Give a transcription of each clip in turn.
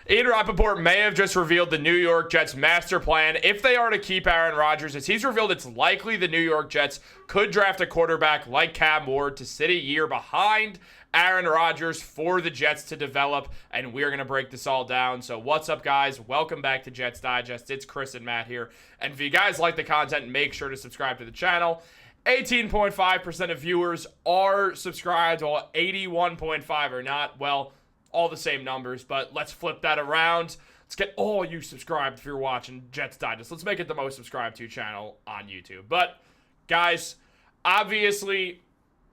Ian Rapaport may have just revealed the New York Jets' master plan if they are to keep Aaron Rodgers. As he's revealed, it's likely the New York Jets could draft a quarterback like Cam Ward to sit a year behind Aaron Rodgers for the Jets to develop, and we're going to break this all down. So what's up, guys? Welcome back to Jets Digest. It's Chris and Matt here, and if you guys like the content, make sure to subscribe to the channel. 18.5% of viewers are subscribed, while 81.5% are not. Well, all the same numbers, but let's flip that around. Let's get all you subscribed if you're watching Jets Digest. Let's make it the most subscribed to channel on YouTube. But, guys, obviously,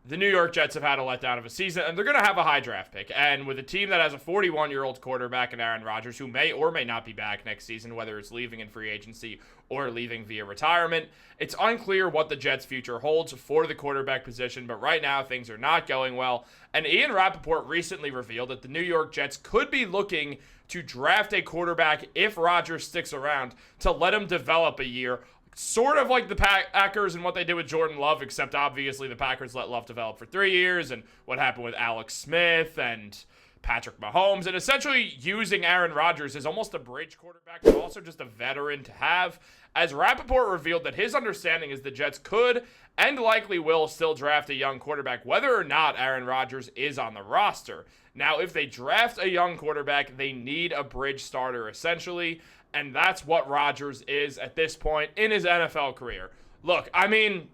the New York Jets have had a letdown of a season, and they're going to have a high draft pick. And with a team that has a 41-year-old quarterback in Aaron Rodgers, who may or may not be back next season, whether it's leaving in free agency or leaving via retirement, it's unclear what the Jets' future holds for the quarterback position, but right now things are not going well. And Ian Rapaport recently revealed that the New York Jets could be looking to draft a quarterback if Rodgers sticks around to let him develop a year. Sort of like the Packers and what they did with Jordan Love, except obviously the Packers let Love develop for 3 years, and what happened with Alex Smith and Patrick Mahomes, and essentially using Aaron Rodgers as almost a bridge quarterback, but also just a veteran to have. As Rapaport revealed that his understanding is the Jets could and likely will still draft a young quarterback, whether or not Aaron Rodgers is on the roster. Now, if they draft a young quarterback, they need a bridge starter, essentially. And that's what Rodgers is at this point in his NFL career. Look, I mean,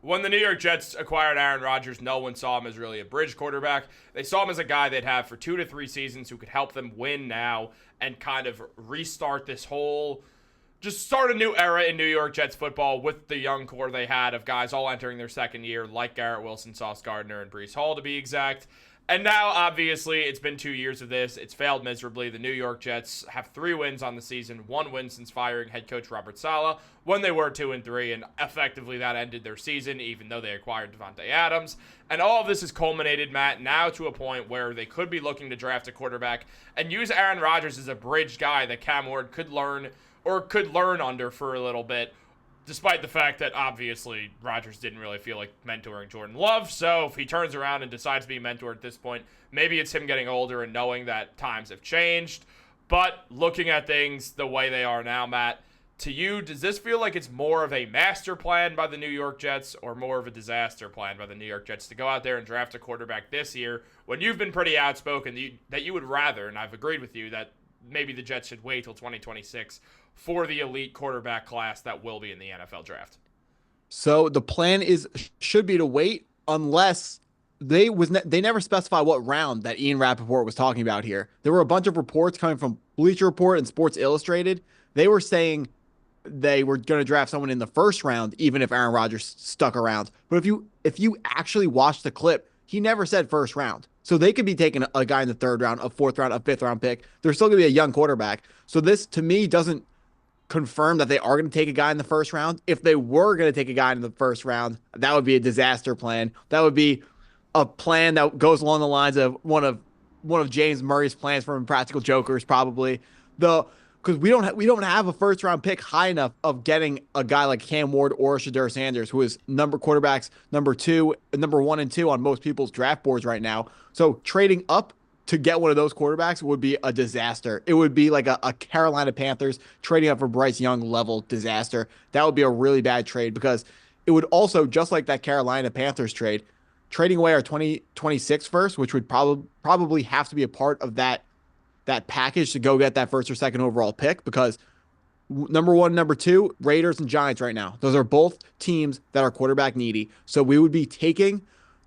when the New York Jets acquired Aaron Rodgers, no one saw him as really a bridge quarterback. They saw him as a guy they'd have for 2 to 3 seasons who could help them win now and kind of restart this whole, just start a new era in New York Jets football with the young core they had of guys all entering their second year, like Garrett Wilson, Sauce Gardner, and Breece Hall to be exact. And now, obviously, it's been 2 years of this. It's failed miserably. The New York Jets have 3 wins on the season, 1 win since firing head coach Robert Saleh when they were 2-3, and effectively that ended their season, even though they acquired Devontae Adams. And all of this has culminated, Matt, now to a point where they could be looking to draft a quarterback and use Aaron Rodgers as a bridge guy that Cam Ward could learn under for a little bit, despite the fact that, obviously, Rodgers didn't really feel like mentoring Jordan Love. So if he turns around and decides to be a mentor at this point, maybe it's him getting older and knowing that times have changed. But looking at things the way they are now, Matt, to you, does this feel like it's more of a master plan by the New York Jets or more of a disaster plan by the New York Jets to go out there and draft a quarterback this year when you've been pretty outspoken that you would rather, and I've agreed with you, that maybe the Jets should wait till 2026 for the elite quarterback class that will be in the NFL draft? So the plan should be to wait unless they never specify what round that Ian Rapaport was talking about here. There were a bunch of reports coming from Bleacher Report and Sports Illustrated. They were saying they were going to draft someone in the first round, even if Aaron Rodgers stuck around. But if you actually watch the clip, he never said first round. So they could be taking a guy in the 3rd round, a 4th round, a 5th round pick. They're still going to be a young quarterback. So this, to me, doesn't confirm that they are going to take a guy in the first round. If they were going to take a guy in the first round, that would be a disaster plan. That would be a plan that goes along the lines of one of James Murray's plans from Impractical Jokers, probably. Because we don't have a first round pick high enough of getting a guy like Cam Ward or Shedeur Sanders, who is quarterbacks number 1 and 2 on most people's draft boards right now. So trading up to get one of those quarterbacks would be a disaster. It would be like a Carolina Panthers trading up for Bryce Young level disaster. That would be a really bad trade, because it would also, just like that Carolina Panthers trade, trading away our 2026 first, which would probably have to be a part of that package to go get that 1st or 2nd overall pick, because number 1, number 2, Raiders and Giants right now, those are both teams that are quarterback needy. So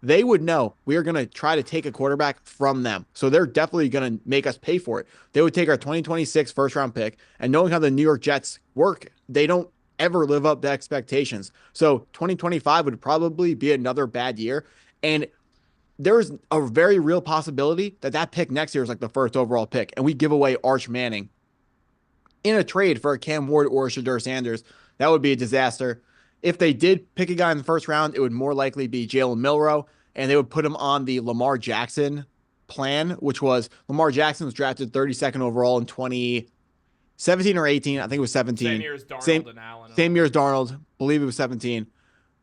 they would know we are going to try to take a quarterback from them. So they're definitely going to make us pay for it. They would take our 2026 first round pick, and knowing how the New York Jets work, they don't ever live up to expectations. So 2025 would probably be another bad year. And there's a very real possibility that pick next year is like the 1st overall pick, and we give away Arch Manning in a trade for a Cam Ward or a Shedeur Sanders. That would be a disaster. If they did pick a guy in the first round, it would more likely be Jalen Milroe, and they would put him on the Lamar Jackson plan, which was Lamar Jackson was drafted 32nd overall in 2017 or 18. I think it was 17. Same year as Darnold and Allen. Same year as Darnold. Believe it was 17.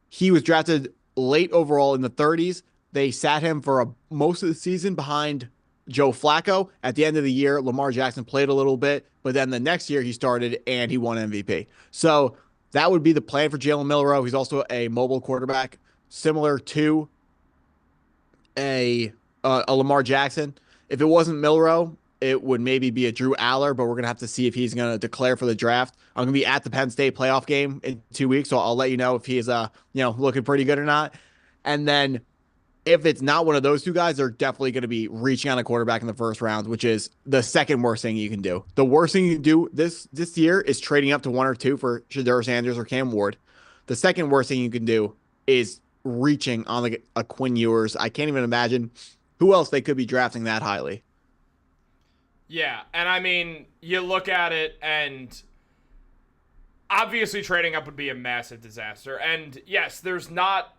He was drafted late overall in the 30s. They sat him for most of the season behind Joe Flacco. At the end of the year, Lamar Jackson played a little bit, but then the next year he started and he won MVP. So that would be the plan for Jalen Milroe. He's also a mobile quarterback, similar to a Lamar Jackson. If it wasn't Milroe, it would maybe be a Drew Aller, but we're gonna have to see if he's gonna declare for the draft. I'm gonna be at the Penn State playoff game in 2 weeks, so I'll let you know if he's looking pretty good or not. And then if it's not one of those two guys, they're definitely going to be reaching on a quarterback in the first round, which is the second worst thing you can do. The worst thing you can do this year is trading up to 1 or 2 for Shedeur Sanders or Cam Ward. The second worst thing you can do is reaching on like a Quinn Ewers. I can't even imagine who else they could be drafting that highly. Yeah, and I mean, you look at it, and obviously trading up would be a massive disaster. And yes, there's not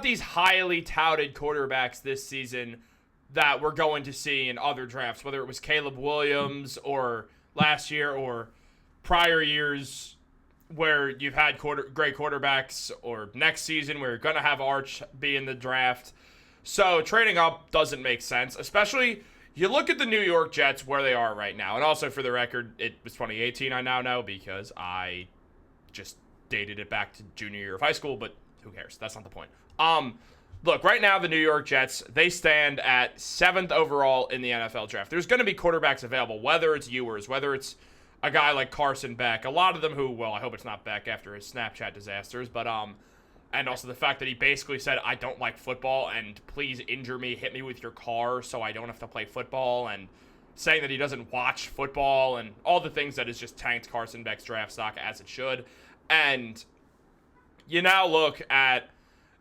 these highly touted quarterbacks this season that we're going to see in other drafts, whether it was Caleb Williams or last year or prior years where you've had great quarterbacks, or next season where you're going to have Arch be in the draft. So trading up doesn't make sense, especially you look at the New York Jets where they are right now. And also, for the record, it was 2018, I now know, because I just dated it back to junior year of high school, but who cares? That's not the point. Look, right now, the New York Jets, they stand at 7th overall in the NFL draft. There's going to be quarterbacks available, whether it's Ewers, whether it's a guy like Carson Beck, a lot of them who, well, I hope it's not Beck after his Snapchat disasters, but, and also the fact that he basically said, I don't like football, and please injure me, hit me with your car so I don't have to play football, and saying that he doesn't watch football, and all the things that has just tanked Carson Beck's draft stock as it should. And you now look at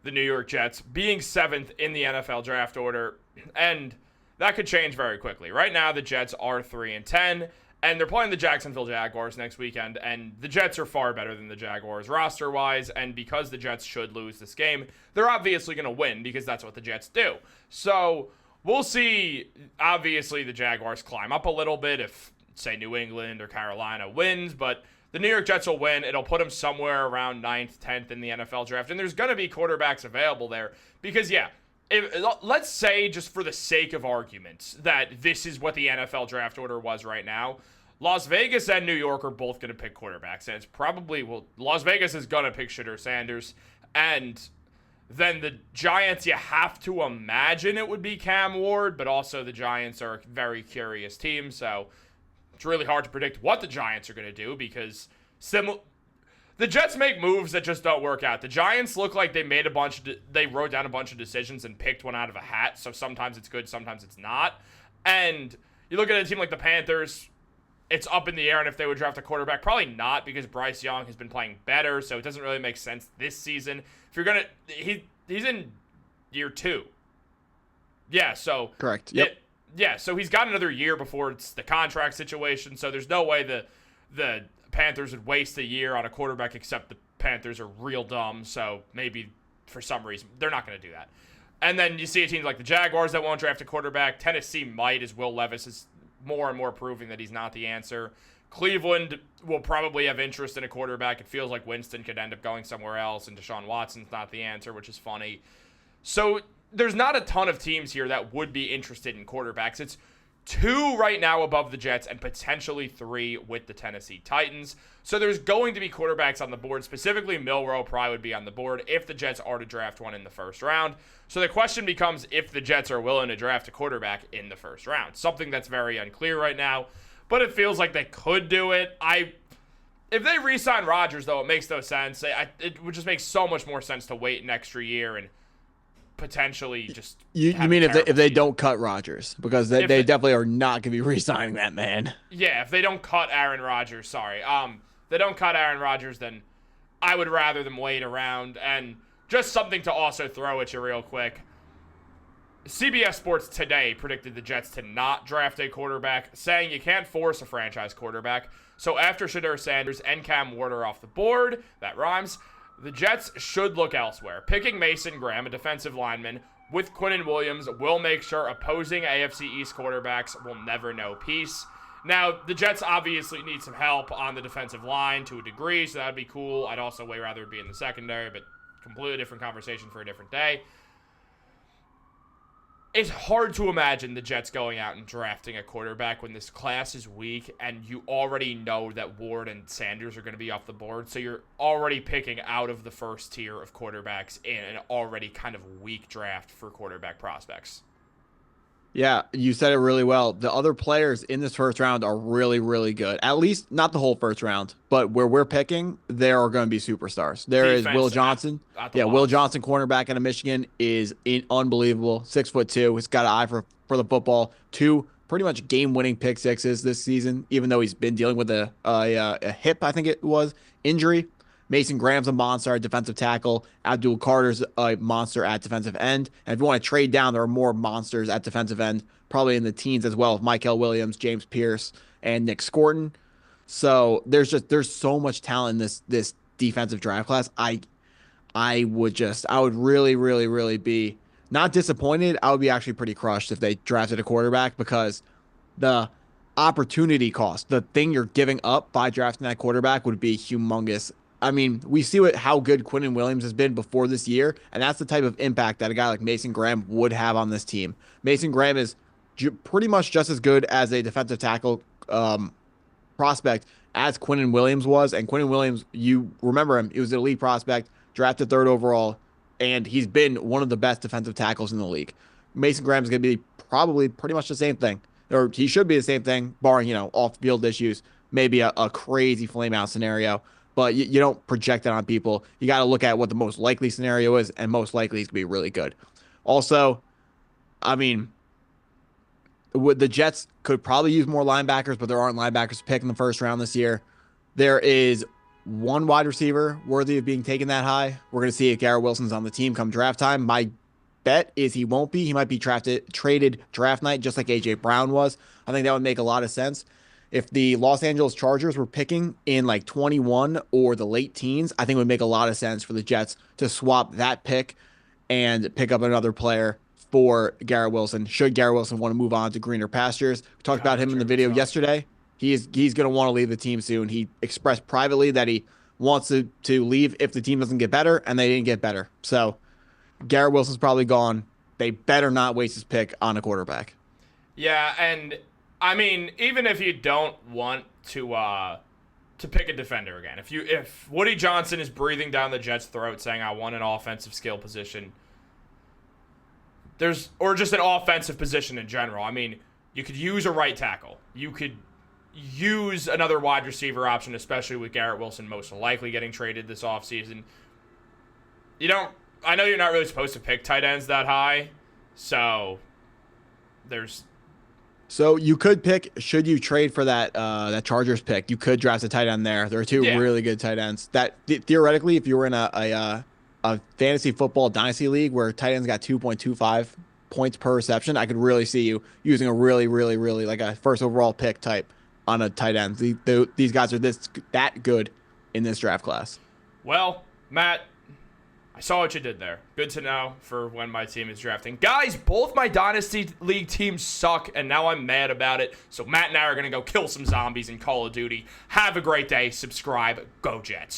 the New York Jets being 7th in the NFL draft order, and that could change very quickly. Right now, the Jets are 3-10, and they're playing the Jacksonville Jaguars next weekend, and the Jets are far better than the Jaguars roster-wise, and because the Jets should lose this game, they're obviously going to win because that's what the Jets do. So we'll see, obviously, the Jaguars climb up a little bit if, say, New England or Carolina wins, but the New York Jets will win. It'll put them somewhere around 9th, 10th in the NFL draft. And there's going to be quarterbacks available there because, yeah, let's say, just for the sake of arguments, that this is what the NFL draft order was right now. Las Vegas and New York are both going to pick quarterbacks. And it's probably, well, Las Vegas is going to pick Shedeur Sanders. And then the Giants, you have to imagine it would be Cam Ward. But also the Giants are a very curious team, so it's really hard to predict what the Giants are going to do because the Jets make moves that just don't work out. The Giants look like they wrote down a bunch of decisions and picked one out of a hat, so sometimes it's good, sometimes it's not. And you look at a team like the Panthers, it's up in the air, and if they would draft a quarterback, probably not because Bryce Young has been playing better, so it doesn't really make sense this season. If you're going to, he's in year 2. Yeah, so. Correct, yep. Yeah, so he's got another year before it's the contract situation, so there's no way the Panthers would waste a year on a quarterback, except the Panthers are real dumb, so maybe for some reason they're not going to do that. And then you see a team like the Jaguars that won't draft a quarterback. Tennessee might, as Will Levis is more and more proving that he's not the answer. Cleveland will probably have interest in a quarterback. It feels like Winston could end up going somewhere else, and Deshaun Watson's not the answer, which is funny. So there's not a ton of teams here that would be interested in quarterbacks. It's 2 right now above the Jets and potentially 3 with the Tennessee Titans. So there's going to be quarterbacks on the board. Specifically, Milroe probably would be on the board if the Jets are to draft one in the first round. So the question becomes if the Jets are willing to draft a quarterback in the first round. Something that's very unclear right now, but it feels like they could do it. If they re-sign Rodgers, though, it makes no sense. It would just make so much more sense to wait an extra year and potentially just you mean if they don't cut Rodgers, because they definitely are not going to be re-signing that man. Yeah, if they don't cut Aaron Rodgers, they don't cut Aaron Rodgers, then I would rather them wait around. And just something to also throw at you real quick. CBS Sports today predicted the Jets to not draft a quarterback, saying you can't force a franchise quarterback. So after Shedeur Sanders and Cam Ward are off the board, that rhymes, the Jets should look elsewhere. Picking Mason Graham, a defensive lineman, with Quinnen Williams will make sure opposing AFC East quarterbacks will never know peace. Now, the Jets obviously need some help on the defensive line to a degree, so that would be cool. I'd also way rather be in the secondary, but completely different conversation for a different day. It's hard to imagine the Jets going out and drafting a quarterback when this class is weak and you already know that Ward and Sanders are going to be off the board. So you're already picking out of the first tier of quarterbacks in an already kind of weak draft for quarterback prospects. Yeah, you said it really well. The other players in this first round are really, really good. At least not the whole first round, but where we're picking, there are going to be superstars. There is Will Defense Johnson. at the Yeah, Will lines. Johnson, cornerback out of Michigan, is unbelievable. 6'2". He's got an eye for the football. Two pretty much game-winning pick sixes this season, even though he's been dealing with a hip, I think it was, injury. Mason Graham's a monster at defensive tackle. Abdul Carter's a monster at defensive end. And if you want to trade down, there are more monsters at defensive end, probably in the teens as well, with Michael Williams, James Pierce, and Nick Scorton. So there's so much talent in this defensive draft class. I would really, really, really be not disappointed. I would be actually pretty crushed if they drafted a quarterback, because the opportunity cost, the thing you're giving up by drafting that quarterback, would be humongous. I mean, we see how good Quinnen Williams has been before this year, and that's the type of impact that a guy like Mason Graham would have on this team. Mason Graham is pretty much just as good as a defensive tackle prospect as Quinnen Williams was. And Quinnen Williams, you remember him, he was an elite prospect, drafted 3rd overall, and he's been one of the best defensive tackles in the league. Mason Graham is going to be probably pretty much the same thing, or he should be the same thing, barring, off-field issues, maybe a crazy flame-out scenario. But you don't project it on people. You got to look at what the most likely scenario is, and most likely he's going to be really good. Also, I mean, the Jets could probably use more linebackers, but there aren't linebackers to pick in the first round this year. There is one wide receiver worthy of being taken that high. We're going to see if Garrett Wilson's on the team come draft time. My bet is he won't be. He might be traded draft night, just like A.J. Brown was. I think that would make a lot of sense. If the Los Angeles Chargers were picking in like 21 or the late teens, I think it would make a lot of sense for the Jets to swap that pick and pick up another player for Garrett Wilson. Should Garrett Wilson want to move on to greener pastures? We talked about him in the video yesterday. He's going to want to leave the team soon. He expressed privately that he wants to leave if the team doesn't get better, and they didn't get better. So Garrett Wilson's probably gone. They better not waste his pick on a quarterback. Yeah, and I mean, even if you don't want to pick a defender again, if Woody Johnson is breathing down the Jets' throat saying, "I want an offensive skill position," or just an offensive position in general. I mean, you could use a right tackle. You could use another wide receiver option, especially with Garrett Wilson most likely getting traded this offseason. I know you're not really supposed to pick tight ends that high, so So you could pick, should you trade for that Chargers pick, you could draft a tight end there. There are two really good tight ends. That theoretically, if you were in a fantasy football dynasty league where tight ends got 2.25 points per reception, I could really see you using a really, really, really like a first overall pick type on a tight end. These guys are that good in this draft class. Well, Matt, I saw what you did there. Good to know for when my team is drafting. Guys, both my Dynasty League teams suck, and now I'm mad about it. So Matt and I are going to go kill some zombies in Call of Duty. Have a great day. Subscribe. Go Jets.